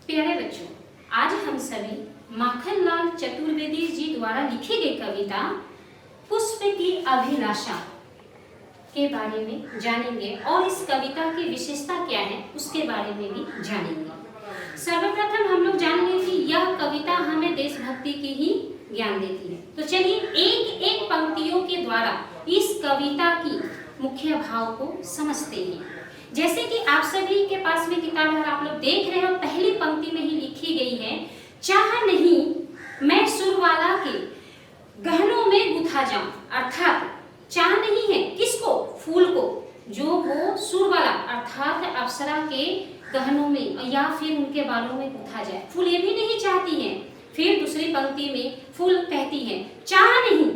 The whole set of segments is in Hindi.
प्यारे बच्चों, आज हम सभी माखनलाल चतुर्वेदी जी द्वारा लिखी गई कविता पुष्प की अभिलाषा के बारे में जानेंगे और इस कविता की विशेषता क्या है उसके बारे में भी जानेंगे। सर्वप्रथम हम लोग जानेंगे कि यह कविता हमें देशभक्ति की ही ज्ञान देती है। तो चलिए एक एक पंक्तियों के द्वारा इस कविता की मुख्य भाव को समझते हैं। जैसे कि आप सभी के पास में किताब है, आप लोग देख रहे हो, पहली पंक्ति में ही लिखी गई है, चाह नहीं मैं सुरवाला के गहनों में गुथा जाऊं। अर्थात चाह नहीं है किसको? फूल को, जो वो सुरवाला अर्थात अप्सरा के गहनों में या फिर उनके बालों में गुथा जाए। फूल ये भी नहीं चाहती है। फिर दूसरी पंक्ति में फूल कहती है, चाह नहीं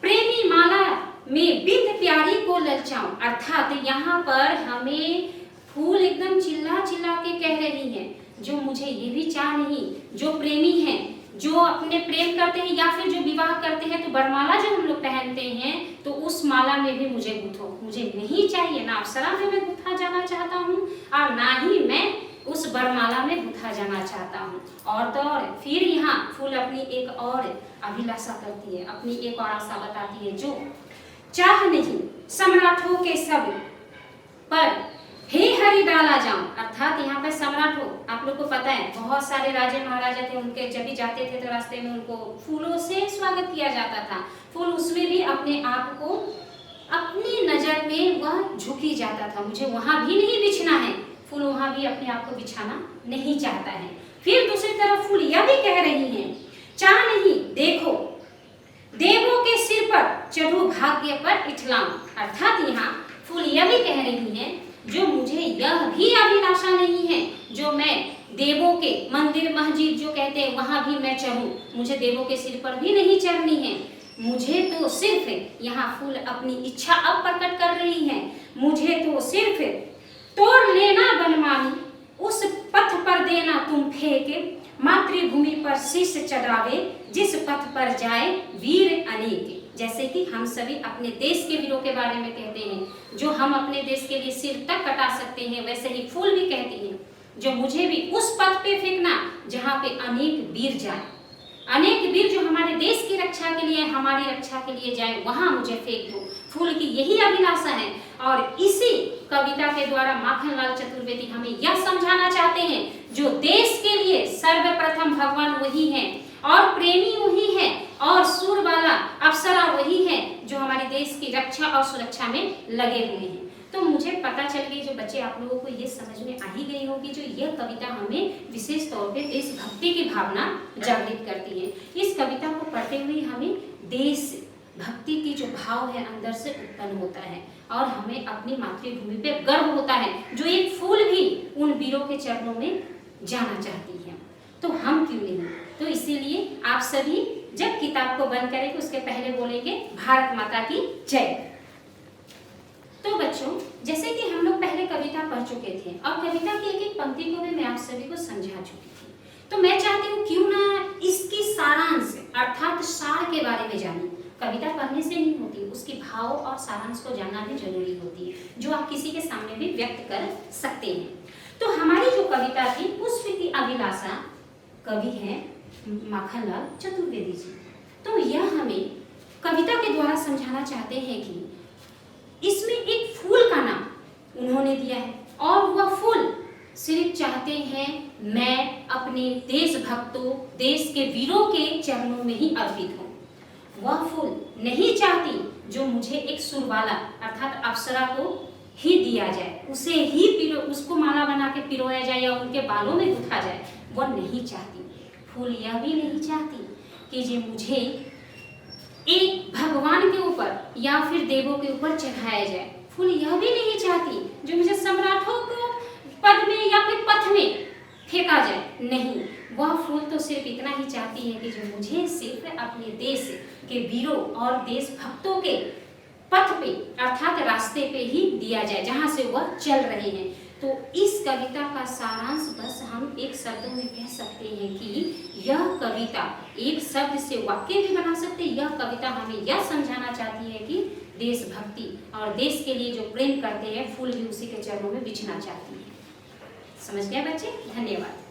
प्रेमी माला में बिंद प्यारी को ललचाऊं। अर्थात यहाँ पर हमें फूल एकदम चिल्ला चिल्ला के कह रही है, जो मुझे ये भी चाह नहीं, जो प्रेमी हैं, जो अपने प्रेम करते हैं या फिर जो विवाह करते हैं, तो वरमाला जो हम लोग पहनते हैं, तो उस माला में भी मुझे गुथो। मुझे नहीं चाहिए, ना अप्सरा में मैं गुथा जाना चाहता हूँ और ना ही मैं उस वरमाला में गुथा जाना चाहता हूँ। और तो और फिर यहाँ फूल अपनी एक और अभिलाषा करती है, अपनी एक और आशा बताती है, जो चाह नहीं सम्राटों के सब पर हे हरि डाला जाऊं। अर्थात यहाँ पे सम्राट हो, आप लोग को पता है बहुत सारे राजे महाराजा थे, उनके जब भी जाते थे तो रास्ते में उनको फूलों से स्वागत किया जाता था। फूल उसमें भी अपने आप को अपनी नजर में वह झुकी जाता था, मुझे वहां भी नहीं बिछना है। फूल वहां भी अपने आप को बिछाना नहीं चाहता है। फिर दूसरी तरफ फूल यह भी कह रही है, चाह नहीं देखो देवों के सिर पर चढ़ो भाग्य पर इठलाऊं। अर्थात यहाँ फूल यह भी कह रही है, जो मुझे यह भी अभिलाषा नहीं है, जो मैं देवों के मंदिर मस्जिद जो कहते हैं वहां भी मैं चढ़ूं, मुझे देवों के सिर पर भी नहीं चढ़नी है। मुझे तो सिर्फ, यहाँ फूल अपनी इच्छा अब प्रकट कर रही है, मुझे तो सिर्फ तोड़ लेना बनमानी उस पथ पर देना तुम फेंके, मातृभूमि पर शीश चढ़ावे जिस पथ पर जाए वीर अनेक। जैसे कि हम सभी अपने देश के वीरों के बारे में कहते हैं, जो हम अपने देश के लिए सिर तक कटा सकते हैं, वैसे ही फूल भी कहती हैं, जो मुझे भी उस पथ पे फेंकना जहाँ पे अनेक वीर जाए, अनेक वीर जो हमारे देश की रक्षा के लिए, हमारी रक्षा के लिए जाए, वहां मुझे फेंक दो। फूल की यही अभिलाषा है। और इसी कविता के द्वारा माखनलाल चतुर्वेदी हमें यह समझाना चाहते हैं, जो देश के लिए सर्वप्रथम भगवान वही है और प्रेमी वही है और सुरवाला अप्सरा वही है, जो हमारे देश की रक्षा और सुरक्षा में लगे हुए हैं। तो मुझे पता चल गई, जो बच्चे आप लोगों को ये समझ में आ ही गई होगी, जो यह कविता हमें विशेष तौर पे देशभक्ति की भावना जागृत करती है। इस कविता को पढ़ते हुए हमें देश भक्ति की जो भाव है अंदर से उत्पन्न होता है और हमें अपनी मातृभूमि पे गर्व होता है, जो एक फूल भी उन वीरों के चरणों में जाना चाहती है, तो हम क्यों नहीं। तो इसीलिए आप सभी जब किताब को बंद करेंगे उसके पहले बोलेंगे भारत माता की जय। तो बच्चों, जैसे कि हम लोग पहले कविता पढ़ चुके थे और कविता की एक एक पंक्ति को भी मैं आप सभी को समझा चुकी थी, तो मैं चाहती हूँ क्यों ना इसकी सारांश अर्थात सार के बारे में जाने। कविता पढ़ने से नहीं होती, उसकी भाव और सारांश को जानना भी जरूरी होती है, जो आप किसी के सामने भी व्यक्त कर सकते हैं। तो हमारी जो कविता थी पुष्प की अभिलाषा, कवि है माखनलाल चतुर्वेदी जी। तो यह हमें कविता के द्वारा समझाना चाहते हैं कि इसमें एक फूल का नाम उन्होंने दिया है और वह फूल सिर्फ चाहते हैं मैं अपने देशभक्तों, देश के वीरों के चरणों में ही अर्पित हूँ। वह फूल नहीं चाहती जो मुझे एक सुरवाला अर्थात अप्सरा को ही दिया जाए, उसे ही उसको माला बना के पिरोया जाए या उनके बालों में गुथा जाए, वह नहीं चाहती। फूल यह भी नहीं चाहती कि जो मुझे एक भगवान के ऊपर या फिर देवों के ऊपर चढ़ाया जाए। फूल यह भी नहीं चाहती जो मुझे सम्राटों को पद में या फिर पथ में फेंका जाए। नहीं, वह फूल तो सिर्फ इतना ही चाहती है कि जो मुझे सिर्फ अपने देश के वीरों और देशभक्तों के पथ पे अर्थात रास्ते पे ही दिया जाए, जहां से वह चल रहे हैं। तो इस कविता का सारांश बस हम एक शब्द में कह सकते हैं कि यह कविता एक शब्द से वाक्य भी बना सकते हैं। यह कविता हमें यह समझाना चाहती है कि देशभक्ति और देश के लिए जो प्रेम करते हैं, फूल भी उसी के चरणों में बिछना चाहती है। समझ गए बच्चे? धन्यवाद।